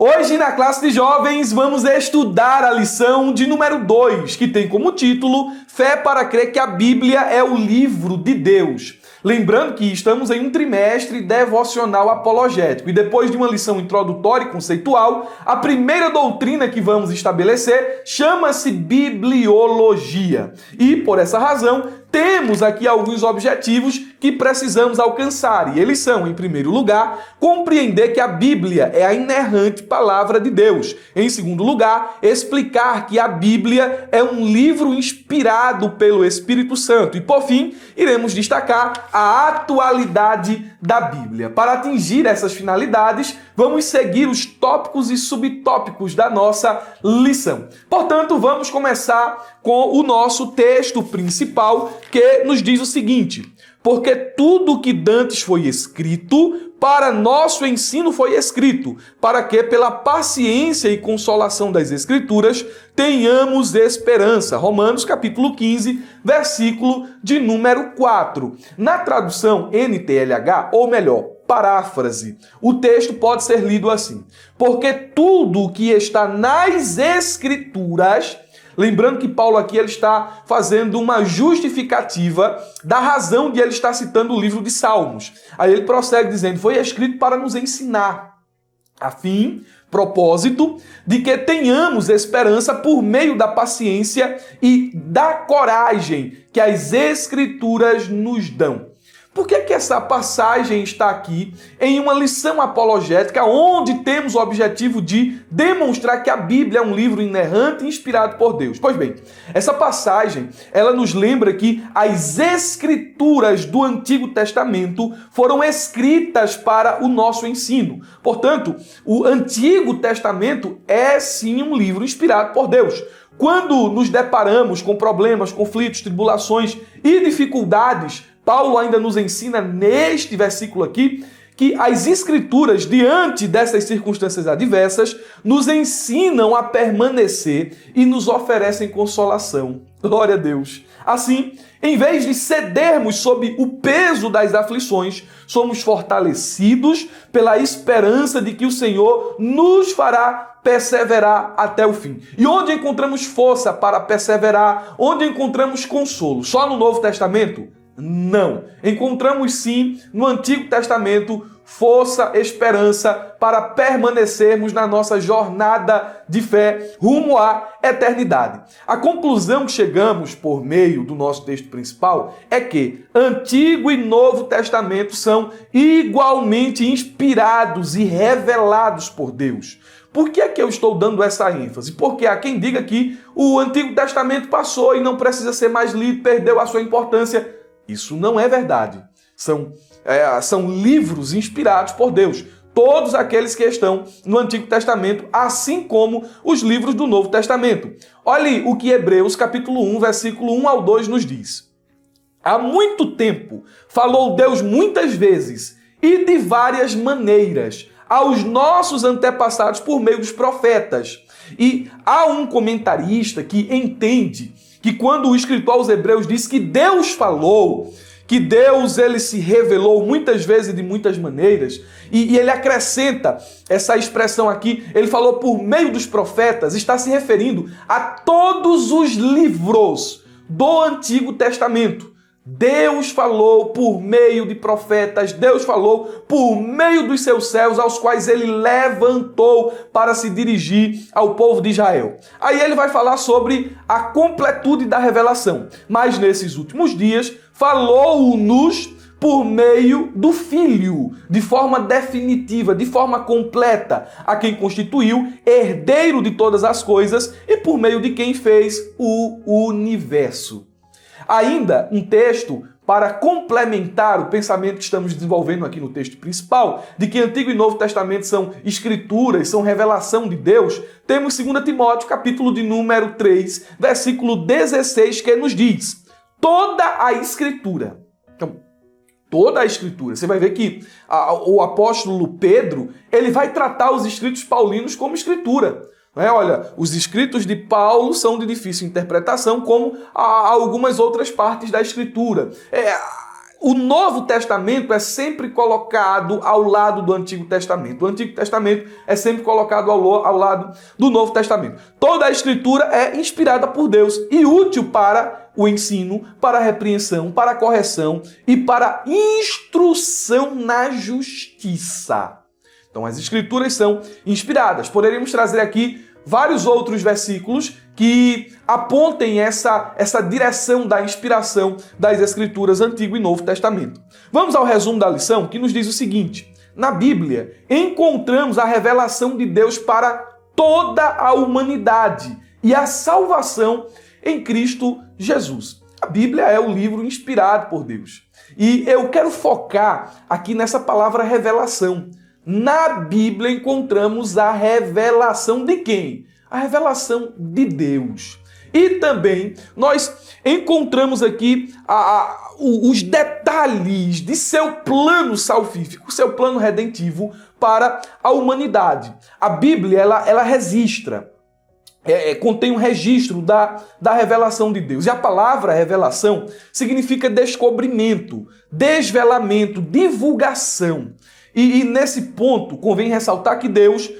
Hoje, na classe de jovens, vamos estudar a lição de número 2, que tem como título Fé para crer que a Bíblia é o livro de Deus. Lembrando que estamos em um trimestre devocional apologético e depois de uma lição introdutória e conceitual, a primeira doutrina que vamos estabelecer chama-se bibliologia. E, por essa razão, temos aqui alguns objetivos que precisamos alcançar. E eles são, em primeiro lugar, compreender que a Bíblia é a inerrante palavra de Deus. Em segundo lugar, explicar que a Bíblia é um livro inspirado pelo Espírito Santo. E, por fim, iremos destacar a atualidade da Bíblia. Para atingir essas finalidades, vamos seguir os tópicos e subtópicos da nossa lição. Portanto, vamos começar com o nosso texto principal, que nos diz o seguinte: porque tudo que dantes foi escrito, para nosso ensino foi escrito, para que, pela paciência e consolação das Escrituras, tenhamos esperança. Romanos capítulo 15, versículo de número 4. Na tradução NTLH, ou melhor, paráfrase, o texto pode ser lido assim: porque tudo que está nas Escrituras. Lembrando que Paulo aqui ele está fazendo uma justificativa da razão de ele estar citando o livro de Salmos. Aí ele prossegue dizendo: foi escrito para nos ensinar, a fim, propósito, de que tenhamos esperança por meio da paciência e da coragem que as Escrituras nos dão. Por que essa passagem está aqui em uma lição apologética onde temos o objetivo de demonstrar que a Bíblia é um livro inerrante e inspirado por Deus? Pois bem, essa passagem, ela nos lembra que as Escrituras do Antigo Testamento foram escritas para o nosso ensino. Portanto, o Antigo Testamento é sim um livro inspirado por Deus. Quando nos deparamos com problemas, conflitos, tribulações e dificuldades, Paulo ainda nos ensina neste versículo aqui que as Escrituras, diante dessas circunstâncias adversas, nos ensinam a permanecer e nos oferecem consolação. Glória a Deus! Assim, em vez de cedermos sob o peso das aflições, somos fortalecidos pela esperança de que o Senhor nos fará perseverar até o fim. E onde encontramos força para perseverar? Onde encontramos consolo? Só no Novo Testamento? Não. Encontramos sim no Antigo Testamento força, esperança para permanecermos na nossa jornada de fé rumo à eternidade. A conclusão que chegamos por meio do nosso texto principal é que Antigo e Novo Testamento são igualmente inspirados e revelados por Deus. Por que é que eu estou dando essa ênfase? Porque há quem diga que o Antigo Testamento passou e não precisa ser mais lido, perdeu a sua importância. Isso não é verdade. São livros inspirados por Deus. Todos aqueles que estão no Antigo Testamento, assim como os livros do Novo Testamento. Olhe o que Hebreus capítulo 1, versículo 1 ao 2 nos diz. Há muito tempo falou Deus muitas vezes e de várias maneiras aos nossos antepassados por meio dos profetas. E há um comentarista que entende que quando o escritor aos Hebreus diz que Deus falou, que Deus ele se revelou muitas vezes e de muitas maneiras, e ele acrescenta essa expressão aqui, ele falou por meio dos profetas, está se referindo a todos os livros do Antigo Testamento. Deus falou por meio de profetas, Deus falou por meio dos seus servos, aos quais ele levantou para se dirigir ao povo de Israel. Aí ele vai falar sobre a completude da revelação. Mas nesses últimos dias, falou-nos por meio do Filho, de forma definitiva, de forma completa, a quem constituiu herdeiro de todas as coisas e por meio de quem fez o universo. Ainda um texto para complementar o pensamento que estamos desenvolvendo aqui no texto principal, de que Antigo e Novo Testamento são escrituras, são revelação de Deus, temos 2 Timóteo, capítulo de número 3, versículo 16, que nos diz: toda a Escritura. Então, toda a Escritura. Você vai ver que o apóstolo Pedro, ele vai tratar os escritos paulinos como Escritura. Olha, os escritos de Paulo são de difícil interpretação, como algumas outras partes da Escritura. o Novo Testamento é sempre colocado ao lado do Antigo Testamento. O Antigo Testamento é sempre colocado ao lado do Novo Testamento. Toda a Escritura é inspirada por Deus e útil para o ensino, para a repreensão, para a correção e para a instrução na justiça. Então, as Escrituras são inspiradas. Poderíamos trazer aqui vários outros versículos que apontem essa direção da inspiração das Escrituras, Antigo e Novo Testamento. Vamos ao resumo da lição, que nos diz o seguinte: na Bíblia, encontramos a revelação de Deus para toda a humanidade e a salvação em Cristo Jesus. A Bíblia é o livro inspirado por Deus. E eu quero focar aqui nessa palavra revelação. Na Bíblia encontramos a revelação de quem? A revelação de Deus. E também nós encontramos aqui os detalhes de seu plano salvífico, seu plano redentivo para a humanidade. A Bíblia, ela registra, contém um registro da revelação de Deus. E a palavra revelação significa descobrimento, desvelamento, divulgação. E nesse ponto, convém ressaltar que Deus,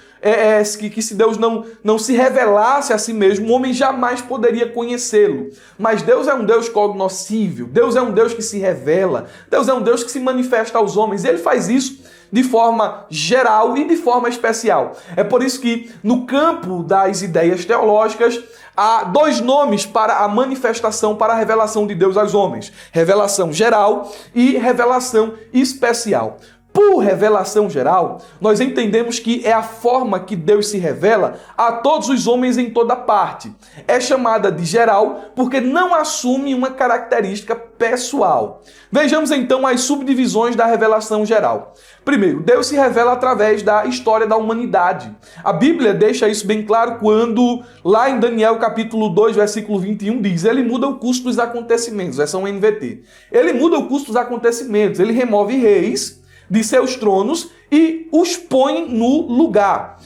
que se Deus não se revelasse a si mesmo, o homem jamais poderia conhecê-lo. Mas Deus é um Deus cognoscível, Deus é um Deus que se revela, Deus é um Deus que se manifesta aos homens. Ele faz isso de forma geral e de forma especial. É por isso que, no campo das ideias teológicas, há dois nomes para a manifestação, para a revelação de Deus aos homens: revelação geral e revelação especial. Por revelação geral, nós entendemos que é a forma que Deus se revela a todos os homens em toda parte. É chamada de geral porque não assume uma característica pessoal. Vejamos então as subdivisões da revelação geral. Primeiro, Deus se revela através da história da humanidade. A Bíblia deixa isso bem claro quando, lá em Daniel capítulo 2, versículo 21, diz: ele muda o curso dos acontecimentos, versão NVT. Ele muda o curso dos acontecimentos, ele remove reis de seus tronos e os põe no lugar.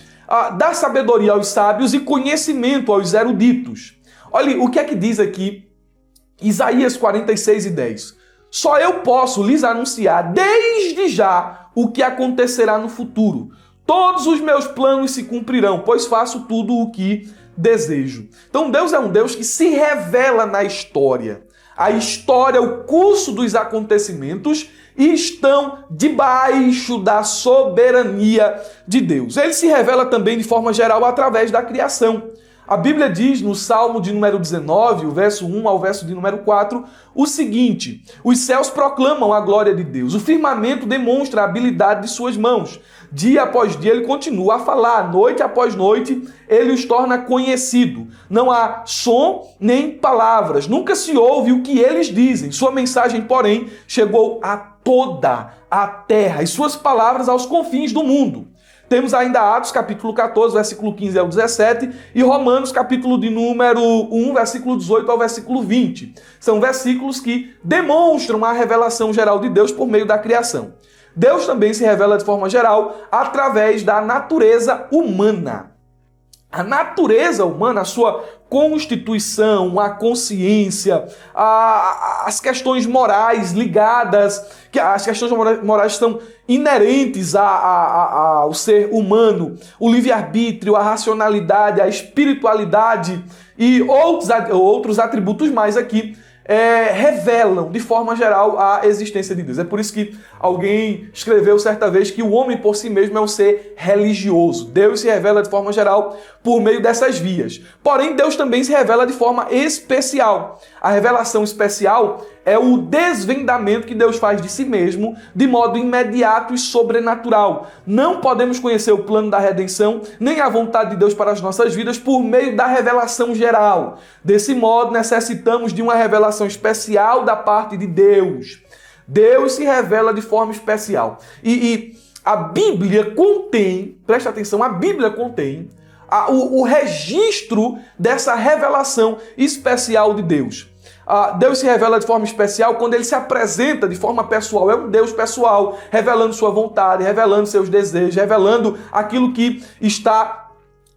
Dá sabedoria aos sábios e conhecimento aos eruditos. Olha o que é que diz aqui Isaías 46:10. Só eu posso lhes anunciar desde já o que acontecerá no futuro. Todos os meus planos se cumprirão, pois faço tudo o que desejo. Então Deus é um Deus que se revela na história. A história, o curso dos acontecimentos estão debaixo da soberania de Deus. Ele se revela também de forma geral através da criação. A Bíblia diz no Salmo de número 19, o verso 1 ao verso de número 4, o seguinte: os céus proclamam a glória de Deus, o firmamento demonstra a habilidade de suas mãos. Dia após dia ele continua a falar, noite após noite ele os torna conhecido. Não há som nem palavras, nunca se ouve o que eles dizem. Sua mensagem, porém, chegou a toda a terra e suas palavras aos confins do mundo. Temos ainda Atos capítulo 14, versículo 15 ao 17 e Romanos capítulo de número 1, versículo 18 ao versículo 20. São versículos que demonstram a revelação geral de Deus por meio da criação. Deus também se revela de forma geral através da natureza humana. A natureza humana, a sua constituição, a consciência, as questões morais ligadas, que as questões morais são inerentes ao ser humano, o livre-arbítrio, a racionalidade, a espiritualidade e outros atributos mais aqui, revelam de forma geral a existência de Deus. É por isso que alguém escreveu certa vez que o homem por si mesmo é um ser religioso. Deus se revela de forma geral por meio dessas vias. Porém, Deus também se revela de forma especial. A revelação especial é o desvendamento que Deus faz de si mesmo de modo imediato e sobrenatural. Não podemos conhecer o plano da redenção, nem a vontade de Deus para as nossas vidas por meio da revelação geral. Desse modo, necessitamos de uma revelação especial da parte de Deus. Deus se revela de forma especial. E a Bíblia contém, presta atenção, a Bíblia contém o registro dessa revelação especial de Deus. Deus se revela de forma especial quando ele se apresenta de forma pessoal. É um Deus pessoal, revelando sua vontade, revelando seus desejos, revelando aquilo que está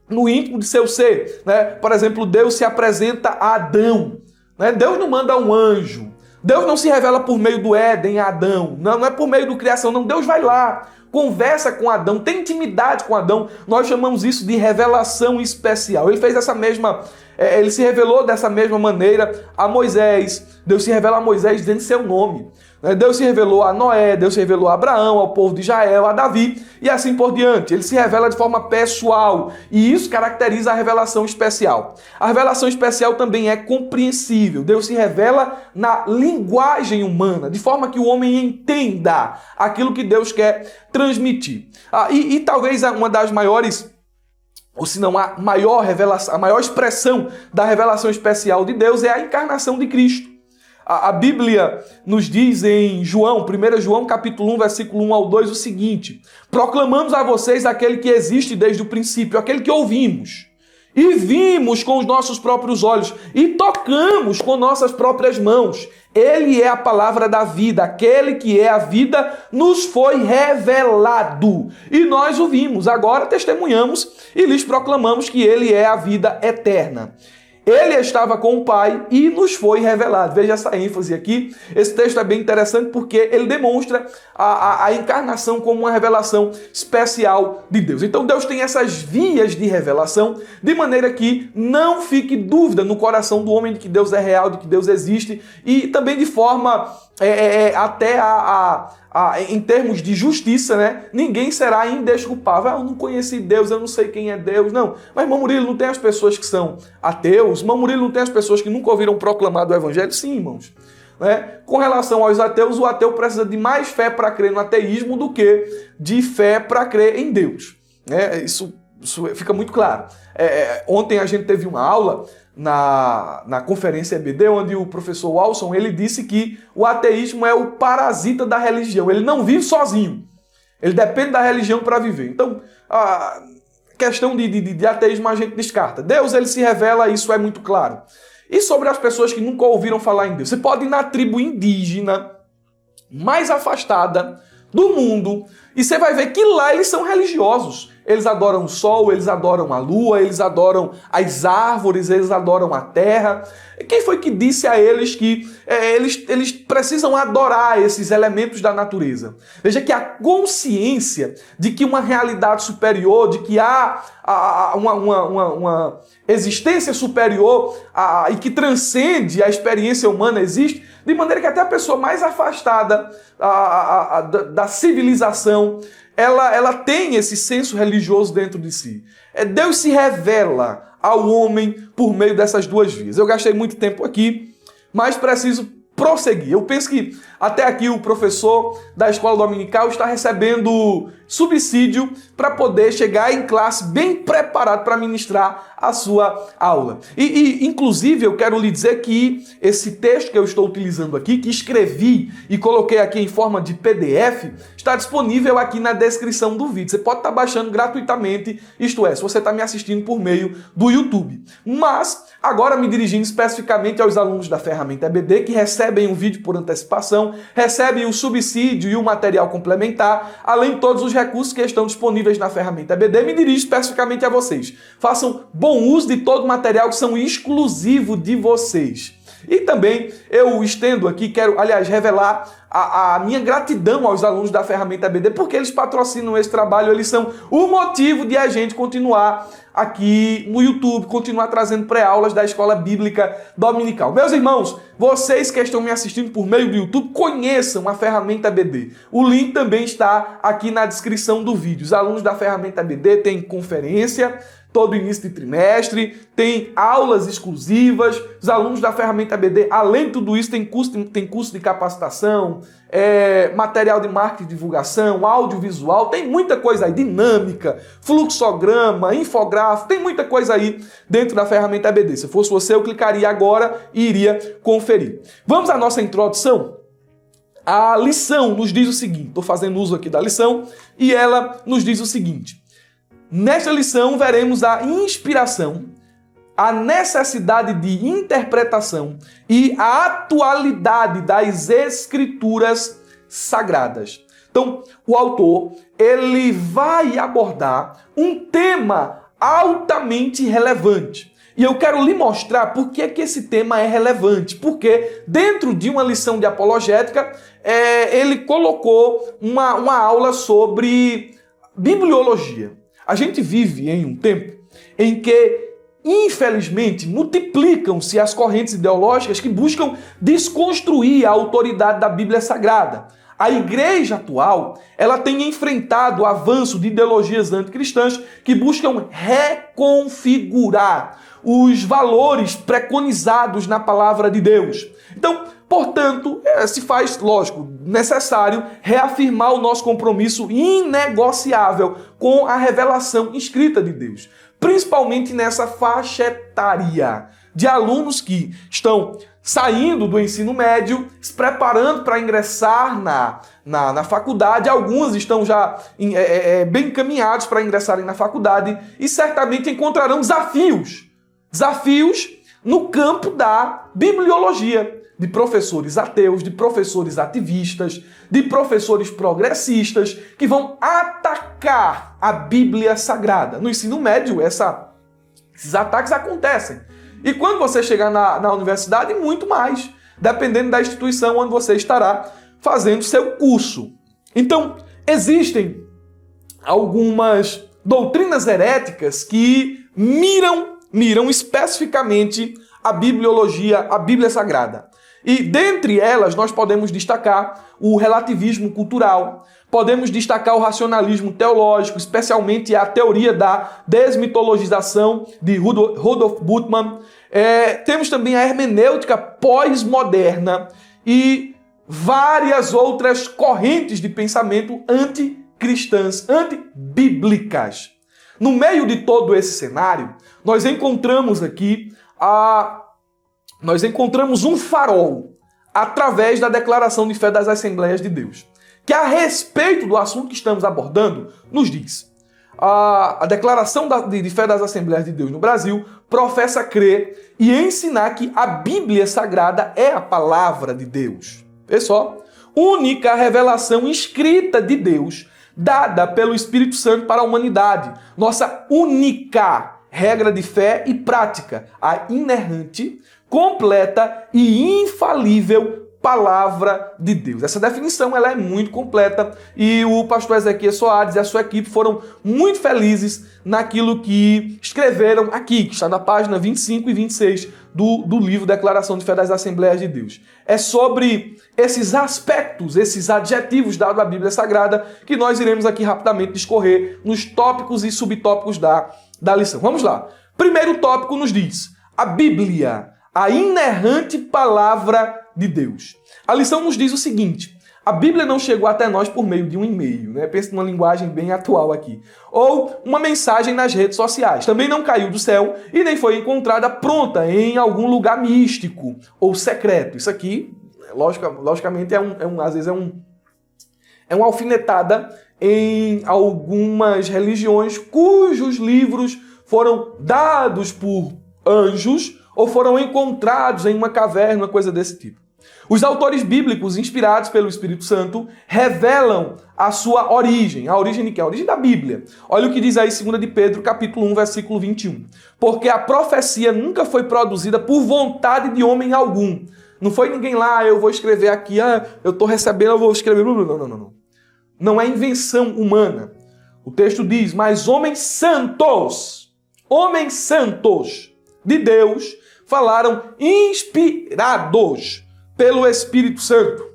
no íntimo de seu ser. Né? Por exemplo, Deus se apresenta a Adão. Né? Deus não manda um anjo. Deus não se revela por meio do Éden a Adão, não é por meio do criação, não. Deus vai lá, conversa com Adão, tem intimidade com Adão. Nós chamamos isso de revelação especial. Ele se revelou dessa mesma maneira a Moisés. Deus se revela a Moisés dizendo seu nome. Deus se revelou a Noé, Deus se revelou a Abraão, ao povo de Israel, a Davi e assim por diante. Ele se revela de forma pessoal e isso caracteriza a revelação especial. A revelação especial também é compreensível. Deus se revela na linguagem humana, de forma que o homem entenda aquilo que Deus quer transmitir. E talvez uma das maiores, ou se não a maior revelação, a maior expressão da revelação especial de Deus é a encarnação de Cristo. A Bíblia nos diz em João, 1 João capítulo 1, versículo 1 ao 2, o seguinte: proclamamos a vocês aquele que existe desde o princípio, aquele que ouvimos, e vimos com os nossos próprios olhos, e tocamos com nossas próprias mãos. Ele é a palavra da vida, aquele que é a vida nos foi revelado, e nós o vimos, agora testemunhamos e lhes proclamamos que ele é a vida eterna. Ele estava com o Pai e nos foi revelado. Veja essa ênfase aqui. Esse texto é bem interessante porque ele demonstra a encarnação como uma revelação especial de Deus. Então Deus tem essas vias de revelação de maneira que não fique dúvida no coração do homem de que Deus é real, de que Deus existe, e também de forma em termos de justiça, né? Ninguém será indesculpável. Eu não conheci Deus, eu não sei quem é Deus. Não. Mas, irmão Murilo, não tem as pessoas que são ateus? Irmão Murilo, não tem as pessoas que nunca ouviram proclamado o Evangelho? Sim, irmãos. Com relação aos ateus, o ateu precisa de mais fé para crer no ateísmo do que de fé para crer em Deus. Isso fica muito claro. Ontem a gente teve uma aula na conferência EBD, onde o professor Walson, ele disse que o ateísmo é o parasita da religião. Ele não vive sozinho. Ele depende da religião para viver. Então, a questão de ateísmo a gente descarta. Deus, ele se revela, isso é muito claro. E sobre as pessoas que nunca ouviram falar em Deus? Você pode ir na tribo indígena mais afastada do mundo e você vai ver que lá eles são religiosos. Eles adoram o sol, eles adoram a lua, eles adoram as árvores, eles adoram a terra. Quem foi que disse a eles que eles precisam adorar esses elementos da natureza? Veja que a consciência de que uma realidade superior, de que há uma existência superior e que transcende a experiência humana existe, de maneira que até a pessoa mais afastada da civilização, ela tem esse senso religioso dentro de si. Deus se revela ao homem por meio dessas duas vias. Eu gastei muito tempo aqui, mas preciso prosseguir. Eu penso que até aqui o professor da escola dominical está recebendo subsídio para poder chegar em classe bem preparado para ministrar a sua aula. Inclusive, eu quero lhe dizer que esse texto que eu estou utilizando aqui, que escrevi e coloquei aqui em forma de PDF, está disponível aqui na descrição do vídeo. Você pode estar baixando gratuitamente, isto é, se você está me assistindo por meio do YouTube. Mas, agora me dirigindo especificamente aos alunos da ferramenta EBD, que recebem um vídeo por antecipação, recebem o subsídio e o material complementar, além de todos os recursos que estão disponíveis na ferramenta EBD, me dirijo especificamente a vocês. Façam bom uso de todo o material que são exclusivo de vocês. E também eu estendo aqui, quero, aliás, revelar a minha gratidão aos alunos da ferramenta EBD, porque eles patrocinam esse trabalho, eles são o motivo de a gente continuar aqui no YouTube, continuar trazendo pré-aulas da Escola Bíblica Dominical. Meus irmãos, vocês que estão me assistindo por meio do YouTube, conheçam a ferramenta EBD. O link também está aqui na descrição do vídeo. Os alunos da ferramenta EBD têm conferência todo início de trimestre, tem aulas exclusivas. Os alunos da ferramenta EBD, além de tudo isso, tem curso de capacitação, material de marketing e divulgação, audiovisual, tem muita coisa aí, dinâmica, fluxograma, infográfico, tem muita coisa aí dentro da ferramenta EBD. Se fosse você, eu clicaria agora e iria conferir. Vamos à nossa introdução? A lição nos diz o seguinte, estou fazendo uso aqui da lição, e ela nos diz o seguinte: nesta lição veremos a inspiração, a necessidade de interpretação e a atualidade das escrituras sagradas. Então, o autor, ele vai abordar um tema altamente relevante. E eu quero lhe mostrar por que esse tema é relevante. Porque dentro de uma lição de apologética, ele colocou uma aula sobre bibliologia. A gente vive em um tempo em que, infelizmente, multiplicam-se as correntes ideológicas que buscam desconstruir a autoridade da Bíblia Sagrada. A igreja atual, ela tem enfrentado o avanço de ideologias anticristãs que buscam reconfigurar os valores preconizados na palavra de Deus. Então, portanto, se faz, lógico, necessário reafirmar o nosso compromisso inegociável com a revelação escrita de Deus, principalmente nessa faixa etária de alunos que estão saindo do ensino médio, se preparando para ingressar na faculdade. Alguns estão já bem encaminhados para ingressarem na faculdade e certamente encontrarão desafios no campo da bibliologia, de professores ateus, de professores ativistas, de professores progressistas que vão atacar a Bíblia Sagrada. No ensino médio, esses ataques acontecem. E quando você chegar na universidade, muito mais, dependendo da instituição onde você estará fazendo seu curso. Então, existem algumas doutrinas heréticas que miram especificamente a bibliologia, a Bíblia Sagrada. E dentre elas nós podemos destacar o relativismo cultural, podemos destacar o racionalismo teológico, especialmente a teoria da desmitologização de Rudolf Bultmann. Temos também a hermenêutica pós-moderna e várias outras correntes de pensamento anticristãs, antibíblicas. No meio de todo esse cenário, nós encontramos aqui um farol através da declaração de fé das Assembleias de Deus, que a respeito do assunto que estamos abordando, nos diz: a declaração de fé das Assembleias de Deus no Brasil professa crer e ensinar que a Bíblia Sagrada é a palavra de Deus. Vê só, única revelação escrita de Deus dada pelo Espírito Santo para a humanidade. Nossa única regra de fé e prática, a inerrante, completa e infalível palavra de Deus. Essa definição ela é muito completa e o pastor Ezequiel Soares e a sua equipe foram muito felizes naquilo que escreveram aqui, que está na página 25 e 26 do livro Declaração de Fé das Assembleias de Deus. É sobre esses aspectos, esses adjetivos dados à Bíblia Sagrada que nós iremos aqui rapidamente discorrer nos tópicos e subtópicos da lição. Vamos lá. Primeiro tópico nos diz: a Bíblia, a inerrante palavra de Deus. A lição nos diz o seguinte: a Bíblia não chegou até nós por meio de um e-mail, né? Pensa numa linguagem bem atual aqui. Ou uma mensagem nas redes sociais. Também não caiu do céu e nem foi encontrada pronta em algum lugar místico ou secreto. Isso aqui, logicamente, às vezes é uma alfinetada em algumas religiões cujos livros foram dados por anjos ou foram encontrados em uma caverna, uma coisa desse tipo. Os autores bíblicos, inspirados pelo Espírito Santo, revelam a sua origem. A origem de quê? A origem da Bíblia. Olha o que diz aí 2 de Pedro, capítulo 1, versículo 21. Porque a profecia nunca foi produzida por vontade de homem algum. Não foi ninguém lá, eu vou escrever aqui, eu estou recebendo, eu vou escrever. Não. Não é invenção humana. O texto diz: mas homens santos de Deus falaram inspirados pelo Espírito Santo.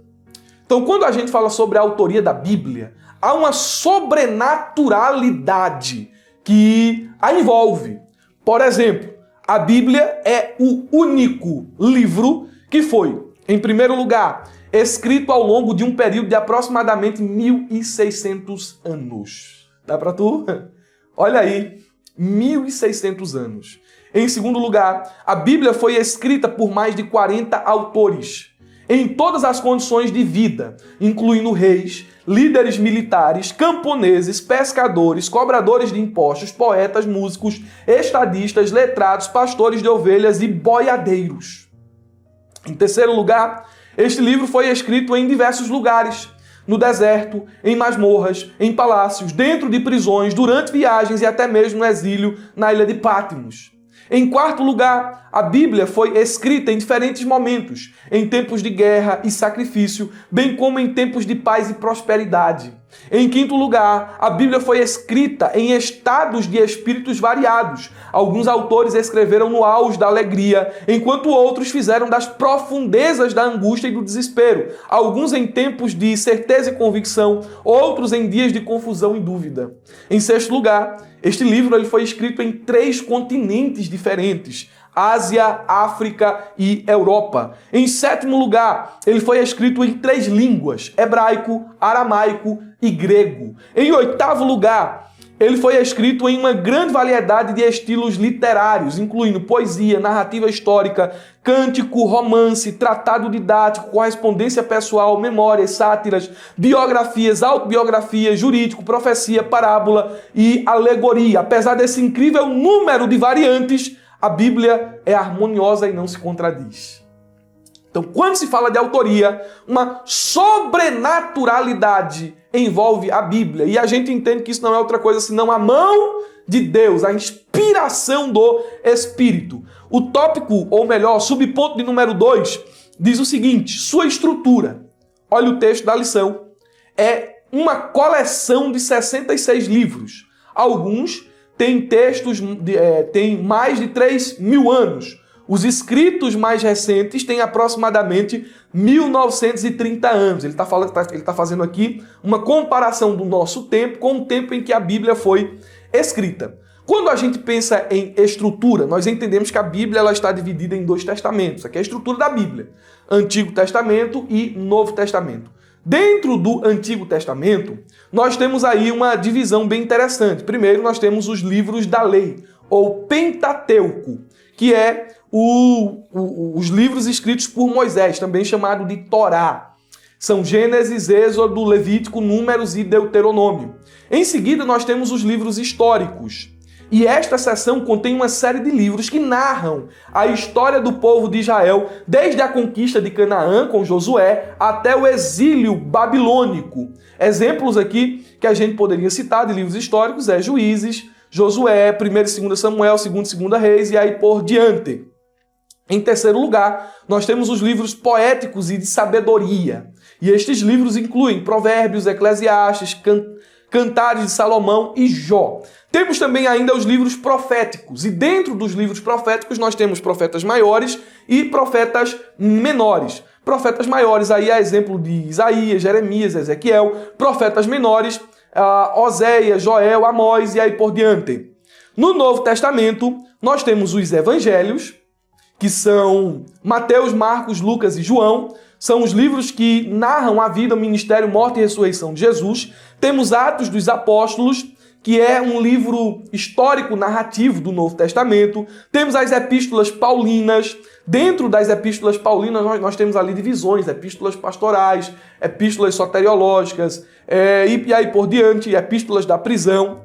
Então, quando a gente fala sobre a autoria da Bíblia, há uma sobrenaturalidade que a envolve. Por exemplo, a Bíblia é o único livro que foi, em primeiro lugar, escrito ao longo de um período de aproximadamente 1.600 anos. Dá pra tu? Olha aí, 1.600 anos. Em segundo lugar, a Bíblia foi escrita por mais de 40 autores, em todas as condições de vida, incluindo reis, líderes militares, camponeses, pescadores, cobradores de impostos, poetas, músicos, estadistas, letrados, pastores de ovelhas e boiadeiros. Em terceiro lugar, este livro foi escrito em diversos lugares, no deserto, em masmorras, em palácios, dentro de prisões, durante viagens e até mesmo no exílio na ilha de Patmos. Em quarto lugar, a Bíblia foi escrita em diferentes momentos, em tempos de guerra e sacrifício, bem como em tempos de paz e prosperidade. Em quinto lugar, a Bíblia foi escrita em estados de espíritos variados. Alguns autores escreveram no auge da alegria, enquanto outros fizeram das profundezas da angústia e do desespero. Alguns em tempos de certeza e convicção, outros em dias de confusão e dúvida. Em sexto lugar, este livro ele foi escrito em 3 continentes diferentes: Ásia, África e Europa. Em sétimo lugar, ele foi escrito em 3 línguas: hebraico, aramaico e grego. Em oitavo lugar, ele foi escrito em uma grande variedade de estilos literários, incluindo poesia, narrativa histórica, cântico, romance, tratado didático, correspondência pessoal, memórias, sátiras, biografias, autobiografias, jurídico, profecia, parábola e alegoria. Apesar desse incrível número de variantes, a Bíblia é harmoniosa e não se contradiz. Então, quando se fala de autoria, uma sobrenaturalidade envolve a Bíblia. E a gente entende que isso não é outra coisa senão a mão de Deus, a inspiração do Espírito. O tópico, ou melhor, subponto de número 2, diz o seguinte: sua estrutura. Olha o texto da lição. É uma coleção de 66 livros. Alguns têm textos, têm mais de 3.000 anos. Os escritos mais recentes têm aproximadamente 1930 anos. Ele está fazendo aqui uma comparação do nosso tempo com o tempo em que a Bíblia foi escrita. Quando a gente pensa em estrutura, nós entendemos que a Bíblia ela está dividida em 2 testamentos. Aqui é a estrutura da Bíblia: Antigo Testamento e Novo Testamento. Dentro do Antigo Testamento, nós temos aí uma divisão bem interessante. Primeiro, nós temos os livros da lei, ou Pentateuco, que é os livros escritos por Moisés, também chamado de Torá. São Gênesis, Êxodo, Levítico, Números e Deuteronômio. Em seguida, nós temos os livros históricos. E esta seção contém uma série de livros que narram a história do povo de Israel, desde a conquista de Canaã com Josué até o exílio babilônico. Exemplos aqui que a gente poderia citar de livros históricos é Juízes, Josué, 1º e 2º Samuel, 2º e 2º Reis e aí por diante. Em terceiro lugar, nós temos os livros poéticos e de sabedoria. E estes livros incluem Provérbios, Eclesiastes, Cantares de Salomão e Jó. Temos também ainda os livros proféticos. E dentro dos livros proféticos nós temos profetas maiores e profetas menores. Profetas maiores aí a exemplo de Isaías, Jeremias, Ezequiel. Profetas menores, Oséias, Joel, Amós e aí por diante. No Novo Testamento nós temos os evangelhos, que são Mateus, Marcos, Lucas e João. São os livros que narram a vida, o ministério, morte e ressurreição de Jesus. Temos Atos dos Apóstolos, que é um livro histórico narrativo do Novo Testamento. Temos as epístolas paulinas. Dentro das epístolas paulinas nós temos ali divisões: epístolas pastorais, epístolas soteriológicas, e aí por diante, epístolas da prisão.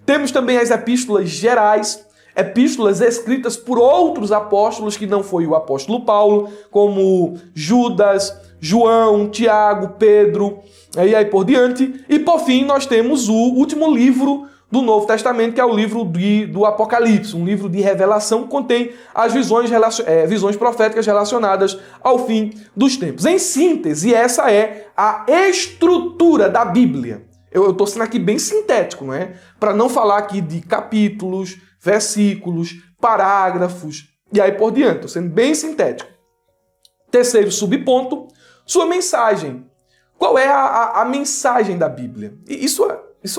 Temos também as epístolas gerais, epístolas escritas por outros apóstolos que não foi o apóstolo Paulo, como Judas, João, Tiago, Pedro, e aí por diante. E por fim nós temos o último livro do Novo Testamento, que é o livro do Apocalipse, um livro de revelação que contém as visões proféticas relacionadas ao fim dos tempos. Em síntese, essa é a estrutura da Bíblia. Eu estou sendo aqui bem sintético, não é? Para não falar aqui de capítulos, versículos, parágrafos e aí por diante. Estou sendo bem sintético. Terceiro subponto, sua mensagem. Qual é a mensagem da Bíblia? E isso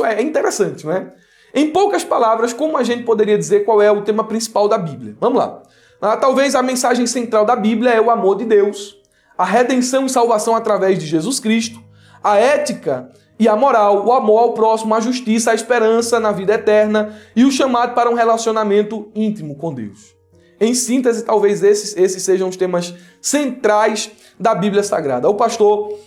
é interessante, não é? Em poucas palavras, como a gente poderia dizer qual é o tema principal da Bíblia? Vamos lá. Talvez a mensagem central da Bíblia é o amor de Deus, a redenção e salvação através de Jesus Cristo, a ética e a moral, o amor ao próximo, a justiça, a esperança na vida eterna e o chamado para um relacionamento íntimo com Deus. Em síntese, talvez esses sejam os temas centrais da Bíblia Sagrada. O pastor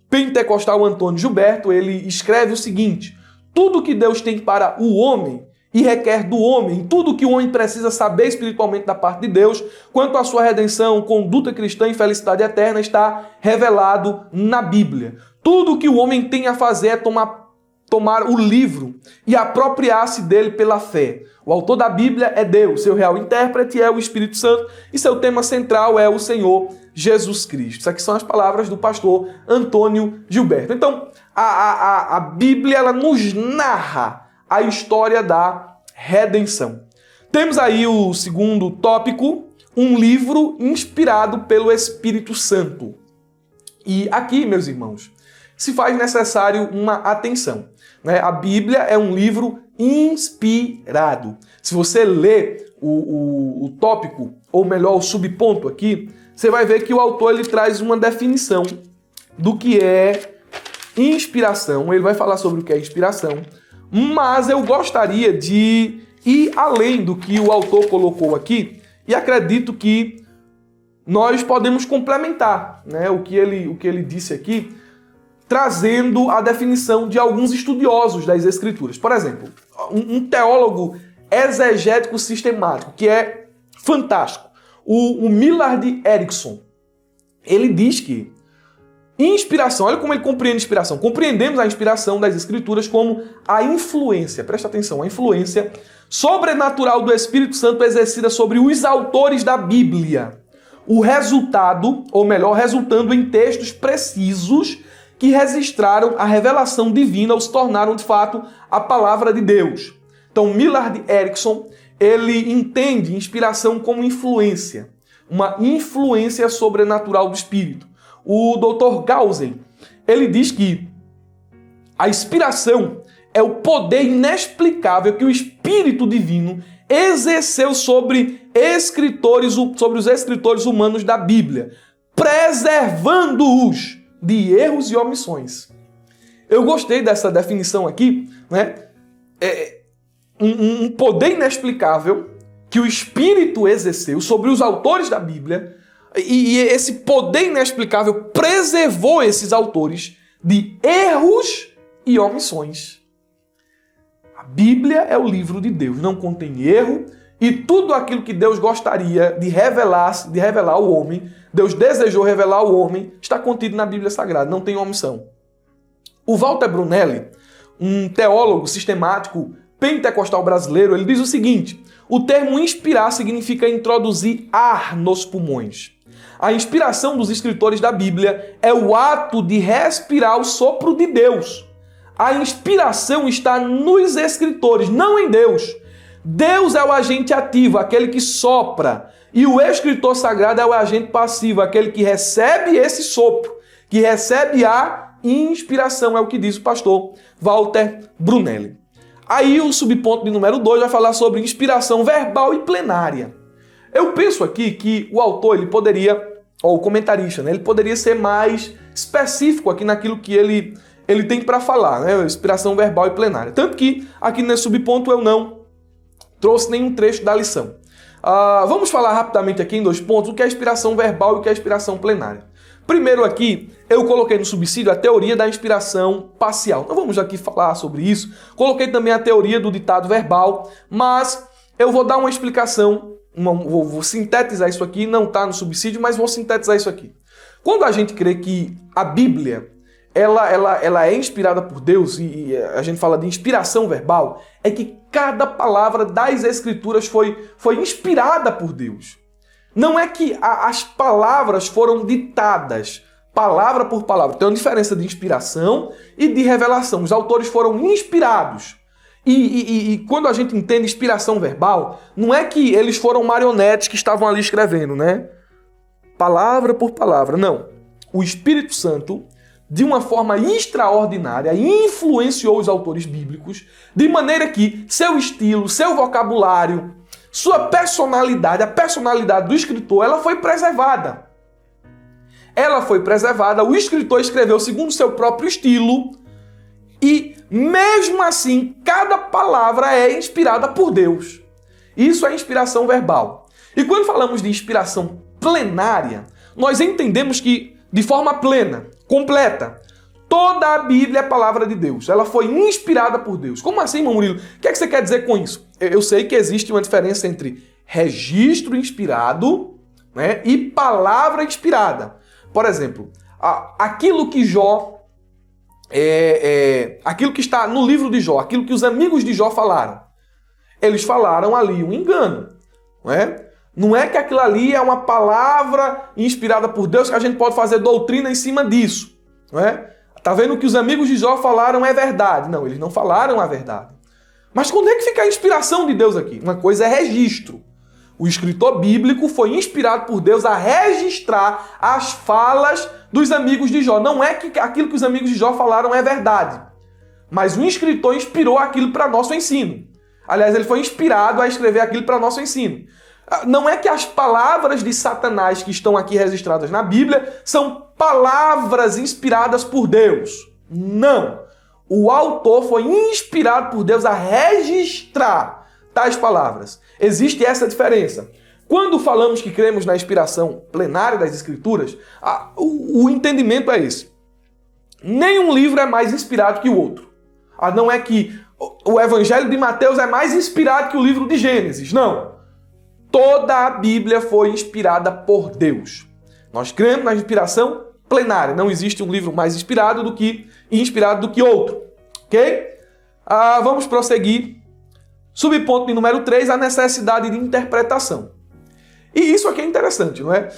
pentecostal Antônio Gilberto, ele escreve o seguinte: tudo que Deus tem para o homem e requer do homem, tudo que o homem precisa saber espiritualmente da parte de Deus, quanto à sua redenção, conduta cristã e felicidade eterna, está revelado na Bíblia. Tudo que o homem tem a fazer é tomar tomar o livro e apropriar-se dele pela fé. O autor da Bíblia é Deus, seu real intérprete é o Espírito Santo e seu tema central é o Senhor Jesus Cristo. Isso aqui são as palavras do pastor Antônio Gilberto. Então, a Bíblia ela nos narra a história da redenção. Temos aí o segundo tópico, um livro inspirado pelo Espírito Santo. E aqui, meus irmãos, se faz necessário uma atenção, né? A Bíblia é um livro inspirado. Se você lê o tópico, ou melhor, o subponto aqui, você vai ver que o autor ele traz uma definição do que é inspiração. Ele vai falar sobre o que é inspiração, mas eu gostaria de ir além do que o autor colocou aqui e acredito que nós podemos complementar, né, o que ele disse aqui, trazendo a definição de alguns estudiosos das Escrituras. Por exemplo, um teólogo exegético sistemático, que é fantástico, o Millard Erickson. Ele diz que inspiração, olha como ele compreende inspiração. Compreendemos a inspiração das Escrituras como a influência, presta atenção, a influência sobrenatural do Espírito Santo exercida sobre os autores da Bíblia. O resultado, ou melhor, resultando em textos precisos que registraram a revelação divina ou se tornaram, de fato, a palavra de Deus. Então, Millard Erickson, ele entende inspiração como influência, uma influência sobrenatural do Espírito. O Dr. Gausen, ele diz que a inspiração é o poder inexplicável que o Espírito Divino exerceu sobre os escritores humanos da Bíblia, preservando-os de erros e omissões. Eu gostei dessa definição aqui, né? Um poder inexplicável que o Espírito exerceu sobre os autores da Bíblia, e esse poder inexplicável preservou esses autores de erros e omissões. A Bíblia é o livro de Deus, não contém erro, e tudo aquilo que Deus gostaria de revelar ao homem, Deus desejou revelar ao homem, está contido na Bíblia Sagrada, não tem omissão. O Walter Brunelli, um teólogo sistemático pentecostal brasileiro, ele diz o seguinte: o termo inspirar significa introduzir ar nos pulmões. A inspiração dos escritores da Bíblia é o ato de respirar o sopro de Deus. A inspiração está nos escritores, não em Deus. Deus é o agente ativo, aquele que sopra. E o escritor sagrado é o agente passivo, aquele que recebe esse sopro, que recebe a inspiração, é o que diz o pastor Walter Brunelli. Aí o subponto de número 2 vai falar sobre inspiração verbal e plenária. Eu penso aqui que o autor, ele poderia, ou o comentarista, né, ele poderia ser mais específico aqui naquilo que ele tem para falar, né, inspiração verbal e plenária. Tanto que aqui nesse subponto eu não trouxe nenhum trecho da lição. Vamos falar rapidamente aqui em 2 pontos o que é inspiração verbal e o que é inspiração plenária. Primeiro aqui, eu coloquei no subsídio a teoria da inspiração parcial. Não vamos aqui falar sobre isso. Coloquei também a teoria do ditado verbal, mas eu vou dar uma explicação, vou sintetizar isso aqui, não está no subsídio, mas vou sintetizar isso aqui. Quando a gente crê que a Bíblia ela é inspirada por Deus, e a gente fala de inspiração verbal, é que cada palavra das Escrituras foi inspirada por Deus. Não é que as palavras foram ditadas, palavra por palavra. Tem uma diferença de inspiração e de revelação. Os autores foram inspirados. E quando a gente entende inspiração verbal, não é que eles foram marionetes que estavam ali escrevendo, né? Palavra por palavra. Não. O Espírito Santo, de uma forma extraordinária, influenciou os autores bíblicos, de maneira que seu estilo, seu vocabulário, sua personalidade, a personalidade do escritor, ela foi preservada. Ela foi preservada, o escritor escreveu segundo seu próprio estilo e, mesmo assim, cada palavra é inspirada por Deus. Isso é inspiração verbal. E quando falamos de inspiração plenária, nós entendemos que, de forma plena, completa, toda a Bíblia é a palavra de Deus. Ela foi inspirada por Deus. Como assim, irmão Murilo? O que é que você quer dizer com isso? Eu sei que existe uma diferença entre registro inspirado, né, e palavra inspirada. Por exemplo, aquilo que Jó aquilo que está no livro de Jó, aquilo que os amigos de Jó falaram. Eles falaram ali um engano, não é? Não é que aquilo ali é uma palavra inspirada por Deus que a gente pode fazer doutrina em cima disso, não é? Tá vendo que os amigos de Jó falaram é verdade? Não, eles não falaram a verdade. Mas quando é que fica a inspiração de Deus aqui? Uma coisa é registro. O escritor bíblico foi inspirado por Deus a registrar as falas dos amigos de Jó. Não é que aquilo que os amigos de Jó falaram é verdade, mas o escritor inspirou aquilo para nosso ensino. Aliás, ele foi inspirado a escrever aquilo para nosso ensino. Não é que as palavras de Satanás que estão aqui registradas na Bíblia são palavras inspiradas por Deus. Não. O autor foi inspirado por Deus a registrar tais palavras. Existe essa diferença. Quando falamos que cremos na inspiração plenária das Escrituras, o entendimento é esse. Nenhum livro é mais inspirado que o outro. Não é que o Evangelho de Mateus é mais inspirado que o livro de Gênesis. Não. Toda a Bíblia foi inspirada por Deus. Nós cremos na inspiração plenária. Não existe um livro mais inspirado do que outro. Ok? Vamos prosseguir. Subponto de número 3, a necessidade de interpretação. E isso aqui é interessante, não é?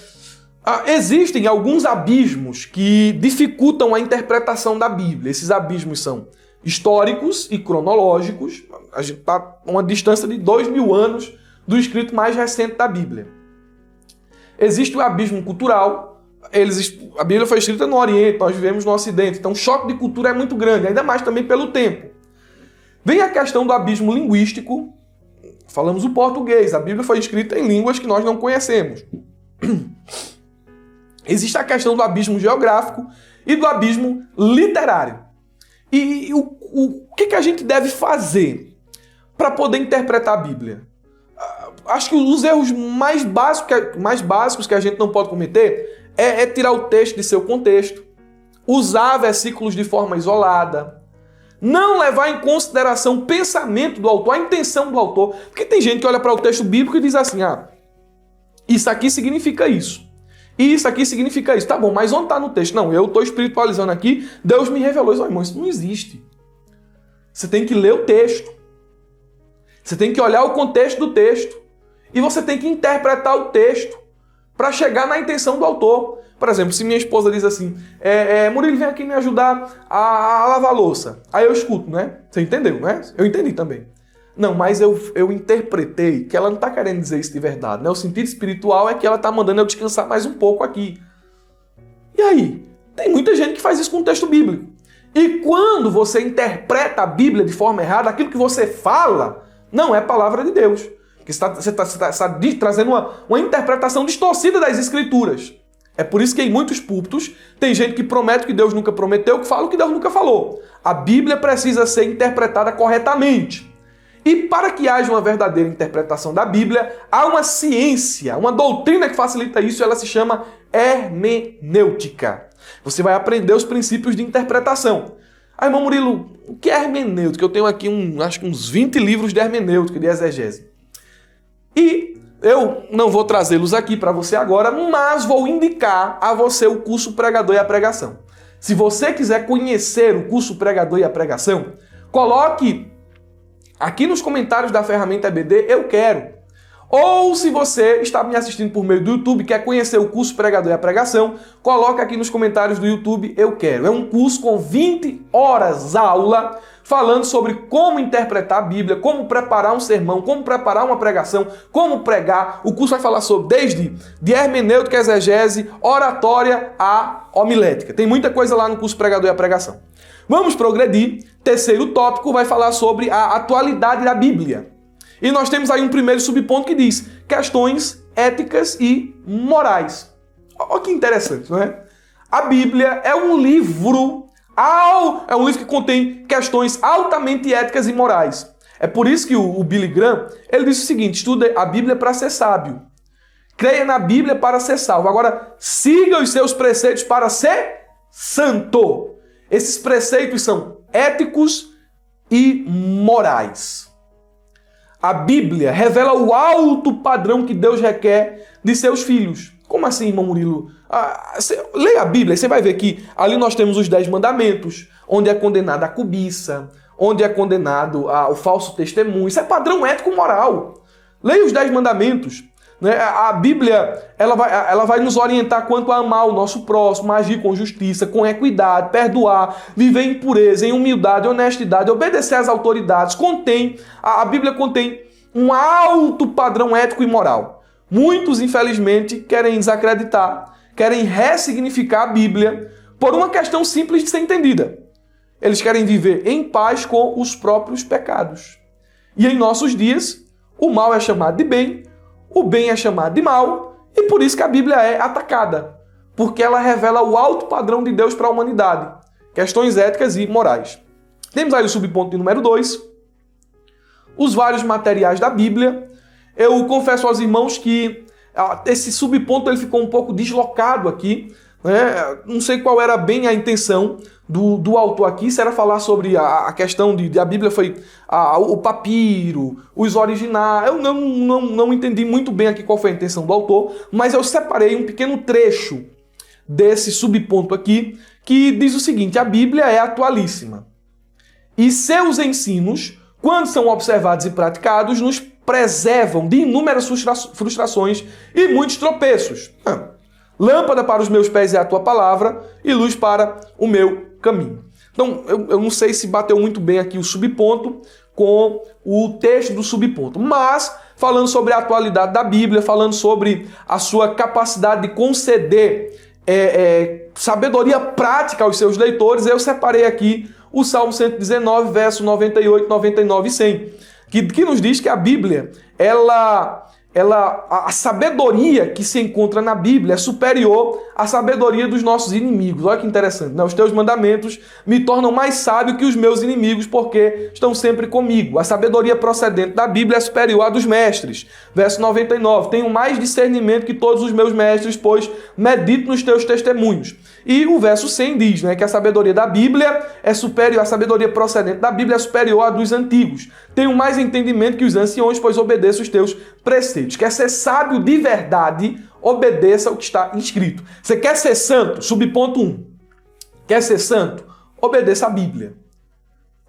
Existem alguns abismos que dificultam a interpretação da Bíblia. Esses abismos são históricos e cronológicos. A gente está a uma distância de 2000 anos do escrito mais recente da Bíblia. Existe o abismo cultural. A Bíblia foi escrita no Oriente, nós vivemos no Ocidente. Então o choque de cultura é muito grande, ainda mais também pelo tempo. Vem a questão do abismo linguístico. Falamos o português. A Bíblia foi escrita em línguas que nós não conhecemos. Existe a questão do abismo geográfico e do abismo literário. E o que a gente deve fazer para poder interpretar a Bíblia? Acho que os erros mais básicos que a gente não pode cometer é tirar o texto de seu contexto, usar versículos de forma isolada, não levar em consideração o pensamento do autor, a intenção do autor. Porque tem gente que olha para o texto bíblico e diz assim, isso aqui significa isso. E isso aqui significa isso. Tá bom, mas onde está no texto? Não, eu estou espiritualizando aqui, Deus me revelou isso. Irmão, isso não existe. Você tem que ler o texto. Você tem que olhar o contexto do texto. E você tem que interpretar o texto para chegar na intenção do autor. Por exemplo, se minha esposa diz assim, Murilo, vem aqui me ajudar a lavar a louça. Aí eu escuto, né? Você entendeu, né? Eu entendi também. Não, mas eu interpretei que ela não está querendo dizer isso de verdade, né? O sentido espiritual é que ela está mandando eu descansar mais um pouco aqui. E aí? Tem muita gente que faz isso com o texto bíblico. E quando você interpreta a Bíblia de forma errada, aquilo que você fala não é palavra de Deus. Você está trazendo uma interpretação distorcida das Escrituras. É por isso que em muitos púlpitos tem gente que promete o que Deus nunca prometeu, que fala o que Deus nunca falou. A Bíblia precisa ser interpretada corretamente. E para que haja uma verdadeira interpretação da Bíblia, há uma ciência, uma doutrina que facilita isso, ela se chama hermenêutica. Você vai aprender os princípios de interpretação. Irmão Murilo, o que é hermenêutica? Eu tenho aqui acho que uns 20 livros de hermenêutica, de exegese. E eu não vou trazê-los aqui para você agora, mas vou indicar a você o curso Pregador e a Pregação. Se você quiser conhecer o curso Pregador e a Pregação, coloque aqui nos comentários da ferramenta EBD, eu quero. Ou se você está me assistindo por meio do YouTube e quer conhecer o curso Pregador e a Pregação, coloque aqui nos comentários do YouTube, eu quero. É um curso com 20 horas aula, falando sobre como interpretar a Bíblia, como preparar um sermão, como preparar uma pregação, como pregar. O curso vai falar sobre desde de hermenêutica, exegese, oratória a homilética. Tem muita coisa lá no curso Pregador e a Pregação. Vamos progredir. Terceiro tópico vai falar sobre a atualidade da Bíblia. E nós temos aí um primeiro subponto que diz questões éticas e morais. Olha que interessante, não é? A Bíblia é um livro que contém questões altamente éticas e morais. É por isso que o Billy Graham, ele diz o seguinte, estuda a Bíblia para ser sábio. Creia na Bíblia para ser salvo. Agora, siga os seus preceitos para ser santo. Esses preceitos são éticos e morais. A Bíblia revela o alto padrão que Deus requer de seus filhos. Como assim, irmão Murilo? Leia a Bíblia e você vai ver que ali nós temos os 10 mandamentos, onde é condenada a cobiça, onde é condenado o falso testemunho. Isso é padrão ético-moral. Leia os 10 mandamentos. Né? A Bíblia ela vai nos orientar quanto a amar o nosso próximo, agir com justiça, com equidade, perdoar, viver em pureza, em humildade, honestidade, obedecer às autoridades. A Bíblia contém um alto padrão ético e moral. Muitos, infelizmente, querem desacreditar, querem ressignificar a Bíblia por uma questão simples de ser entendida. Eles querem viver em paz com os próprios pecados. E em nossos dias, o mal é chamado de bem, o bem é chamado de mal, e por isso que a Bíblia é atacada, porque ela revela o alto padrão de Deus para a humanidade, questões éticas e morais. Temos aí o subponto de número 2, os vários materiais da Bíblia. Eu confesso aos irmãos que esse subponto ele ficou um pouco deslocado aqui, né? Não sei qual era bem a intenção do autor aqui, se era falar sobre a questão de a Bíblia foi o papiro, os originais. Eu não entendi muito bem aqui qual foi a intenção do autor, mas eu separei um pequeno trecho desse subponto aqui, que diz o seguinte: a Bíblia é atualíssima e seus ensinos, quando são observados e praticados, nos preservam de inúmeras frustrações e muitos tropeços. Lâmpada para os meus pés é a tua palavra e luz para o meu caminho. Então, eu não sei se bateu muito bem aqui o subponto com o texto do subponto, mas falando sobre a atualidade da Bíblia, falando sobre a sua capacidade de conceder sabedoria prática aos seus leitores, eu separei aqui o Salmo 119, verso 98, 99 e 100, que nos diz que a Bíblia, a sabedoria que se encontra na Bíblia é superior à sabedoria dos nossos inimigos. Olha que interessante, né? Os teus mandamentos me tornam mais sábio que os meus inimigos, porque estão sempre comigo. A sabedoria procedente da Bíblia é superior à dos mestres. Verso 99, tenho mais discernimento que todos os meus mestres, pois medito nos teus testemunhos. E o verso 100 diz, né, que a sabedoria da Bíblia é superior, a sabedoria procedente da Bíblia é superior à dos antigos. Tenho mais entendimento que os anciões, pois obedeço os teus preceitos. Quer ser sábio de verdade, obedeça o que está escrito. Você quer ser santo? Subponto 1. Quer ser santo? Obedeça a Bíblia.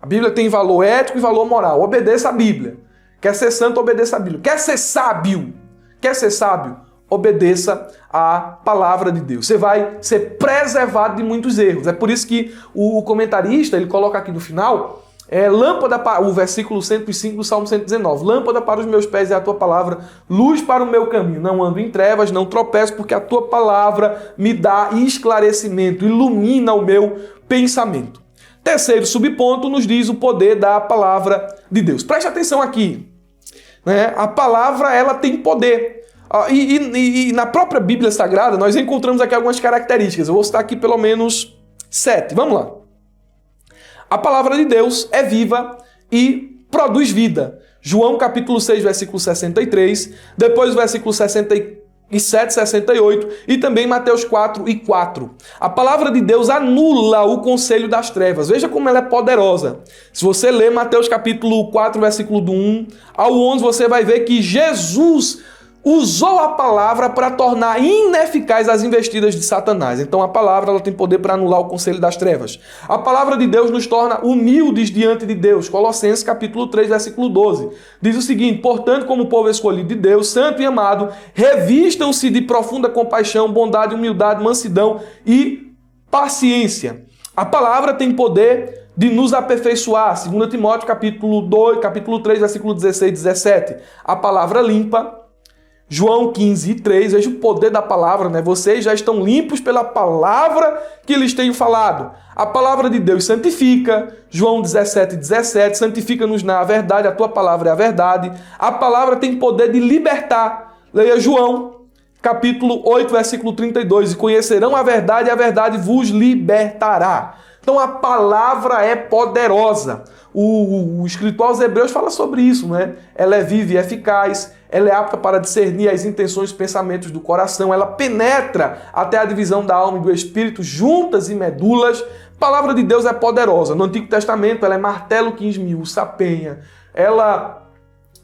A Bíblia tem valor ético e valor moral. Obedeça a Bíblia. Quer ser santo? Obedeça a Bíblia. Quer ser sábio? Quer ser sábio? Obedeça a palavra de Deus. Você vai ser preservado de muitos erros. É por isso que o comentarista, ele coloca aqui no final, lâmpada para o versículo 105 do Salmo 119. Lâmpada para os meus pés é a tua palavra, luz para o meu caminho. Não ando em trevas, não tropeço, porque a tua palavra me dá esclarecimento, ilumina o meu pensamento. Terceiro subponto nos diz o poder da palavra de Deus. Preste atenção aqui, né? A palavra, ela tem poder. E na própria Bíblia Sagrada nós encontramos aqui algumas características. Eu vou citar aqui pelo menos 7. Vamos lá. A palavra de Deus é viva e produz vida. João capítulo 6, versículo 63, depois o versículo 67, 68 e também Mateus 4 e 4. A palavra de Deus anula o conselho das trevas. Veja como ela é poderosa. Se você ler Mateus capítulo 4, versículo do 1 ao 11, você vai ver que Jesus usou a palavra para tornar ineficaz as investidas de Satanás. Então a palavra ela tem poder para anular o conselho das trevas. A palavra de Deus nos torna humildes diante de Deus. Colossenses capítulo 3, versículo 12. Diz o seguinte: portanto, como povo escolhido de Deus, santo e amado, revistam-se de profunda compaixão, bondade, humildade, mansidão e paciência. A palavra tem poder de nos aperfeiçoar. 2 Timóteo capítulo 3, versículo 16 e 17. A palavra limpa. João 15 e 3, veja o poder da palavra, né? Vocês já estão limpos pela palavra que lhes tenho falado. A palavra de Deus santifica. João 17 e 17, santifica-nos na verdade, a tua palavra é a verdade. A palavra tem poder de libertar. Leia João, capítulo 8, versículo 32, e conhecerão a verdade e a verdade vos libertará. Então a palavra é poderosa. O escritor aos Hebreus fala sobre isso, né? Ela é viva e eficaz, ela é apta para discernir as intenções e pensamentos do coração, ela penetra até a divisão da alma e do espírito, juntas e medulas. A palavra de Deus é poderosa. No Antigo Testamento ela é martelo que esmiuça a penha, ela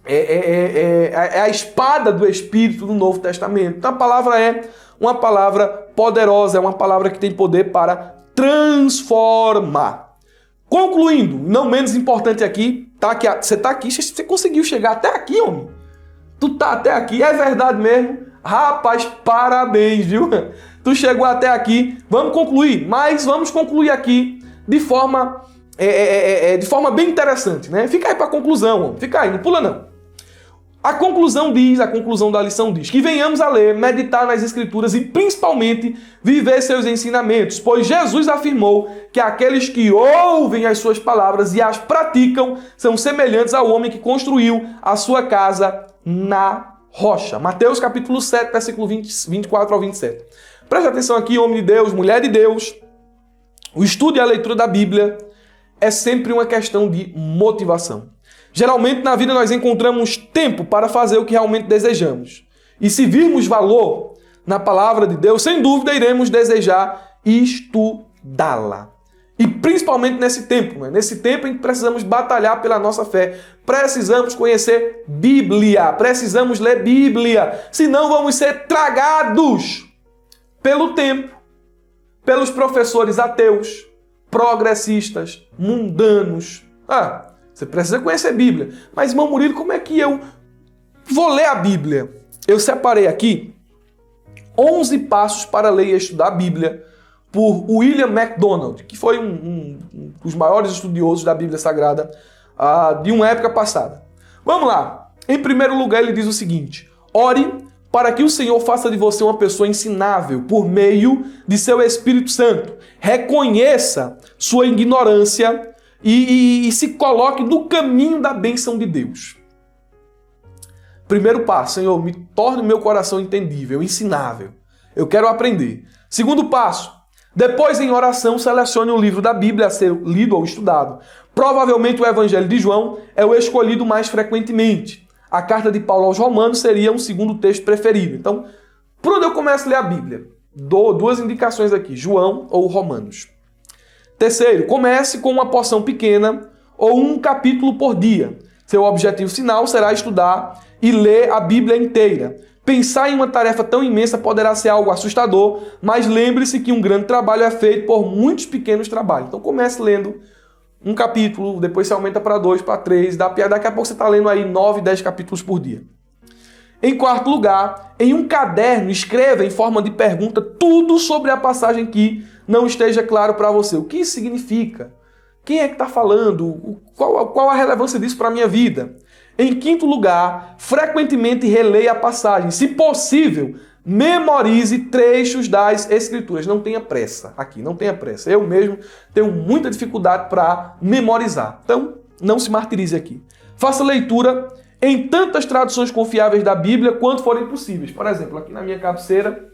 é a espada do Espírito do Novo Testamento. Então a palavra é uma palavra poderosa, é uma palavra que tem poder para transformar. Concluindo, não menos importante aqui, você está aqui, você conseguiu chegar até aqui, homem. Tu tá até aqui, é verdade mesmo? Rapaz, parabéns, viu? Tu chegou até aqui, vamos concluir, mas vamos concluir aqui de forma bem interessante, né? Fica aí para a conclusão, homem. Fica aí, não pula não. A conclusão da lição diz que venhamos a ler, meditar nas Escrituras e principalmente viver seus ensinamentos, pois Jesus afirmou que aqueles que ouvem as suas palavras e as praticam são semelhantes ao homem que construiu a sua casa na rocha. Mateus capítulo 7, versículo 24 ao 27. Preste atenção aqui, homem de Deus, mulher de Deus. O estudo e a leitura da Bíblia é sempre uma questão de motivação. Geralmente na vida nós encontramos tempo para fazer o que realmente desejamos. E se virmos valor na palavra de Deus, sem dúvida iremos desejar estudá-la. E principalmente nesse tempo, né? Nesse tempo em que precisamos batalhar pela nossa fé. Precisamos conhecer Bíblia, precisamos ler Bíblia. Senão vamos ser tragados pelo tempo, pelos professores ateus, progressistas, mundanos. Você precisa conhecer Bíblia. Mas, irmão Murilo, como é que eu vou ler a Bíblia? Eu separei aqui 11 passos para ler e estudar a Bíblia por William MacDonald, que foi um dos maiores estudiosos da Bíblia Sagrada de uma época passada. Vamos lá. Em primeiro lugar, ele diz o seguinte: ore para que o Senhor faça de você uma pessoa ensinável por meio de seu Espírito Santo. Reconheça sua ignorância e se coloque no caminho da bênção de Deus. Primeiro passo: Senhor, me torne o meu coração entendível, ensinável. Eu quero aprender. Segundo passo: depois, em oração, selecione um livro da Bíblia a ser lido ou estudado. Provavelmente o Evangelho de João é o escolhido mais frequentemente. A carta de Paulo aos Romanos seria um segundo texto preferido. Então, por onde eu começo a ler a Bíblia? Dou duas indicações aqui: João ou Romanos. Terceiro, comece com uma porção pequena ou um capítulo por dia. Seu objetivo final será estudar e ler a Bíblia inteira. Pensar em uma tarefa tão imensa poderá ser algo assustador, mas lembre-se que um grande trabalho é feito por muitos pequenos trabalhos. Então comece lendo um capítulo, depois você aumenta para 2, para 3, daqui a pouco você está lendo aí 9, 10 capítulos por dia. Em quarto lugar, em um caderno, escreva em forma de pergunta tudo sobre a passagem que não esteja claro para você. O que isso significa? Quem é que está falando? Qual a relevância disso para a minha vida? Em quinto lugar, frequentemente releia a passagem. Se possível, memorize trechos das Escrituras. Não tenha pressa aqui, não tenha pressa. Eu mesmo tenho muita dificuldade para memorizar. Então, não se martirize aqui. Faça leitura em tantas traduções confiáveis da Bíblia quanto forem possíveis. Por exemplo, aqui na minha cabeceira,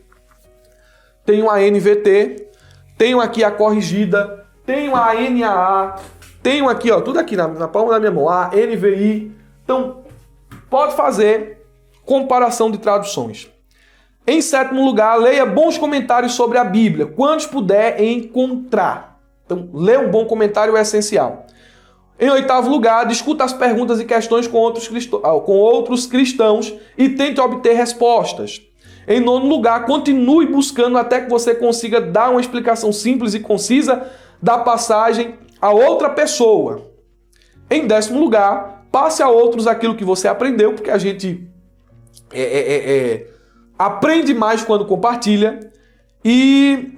tenho a NVT, tenho aqui a corrigida, tenho a NAA, tenho aqui, ó, tudo aqui na palma da minha mão, a NVI. Então, pode fazer comparação de traduções. Em sétimo lugar, leia bons comentários sobre a Bíblia, quantos puder encontrar. Então, ler um bom comentário é essencial. Em oitavo lugar, discuta as perguntas e questões com outros cristãos e tente obter respostas. Em nono lugar, continue buscando até que você consiga dar uma explicação simples e concisa da passagem a outra pessoa. Em décimo lugar, passe a outros aquilo que você aprendeu, porque a gente aprende mais quando compartilha. E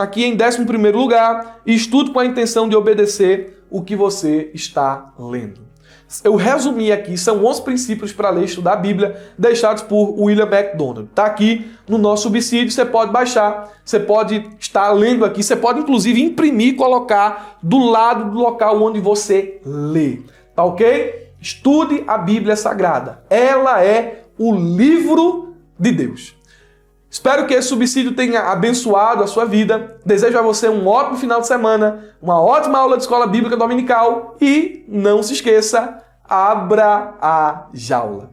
aqui em 11º lugar, estude com a intenção de obedecer o que você está lendo. Eu resumi aqui, são 11 princípios para ler e estudar a Bíblia, deixados por William MacDonald. Está aqui no nosso subsídio, você pode baixar, você pode estar lendo aqui, você pode inclusive imprimir e colocar do lado do local onde você lê. Tá ok? Estude a Bíblia Sagrada. Ela é o livro de Deus. Espero que esse subsídio tenha abençoado a sua vida. Desejo a você um ótimo final de semana, uma ótima aula de escola bíblica dominical e não se esqueça, abra a jaula.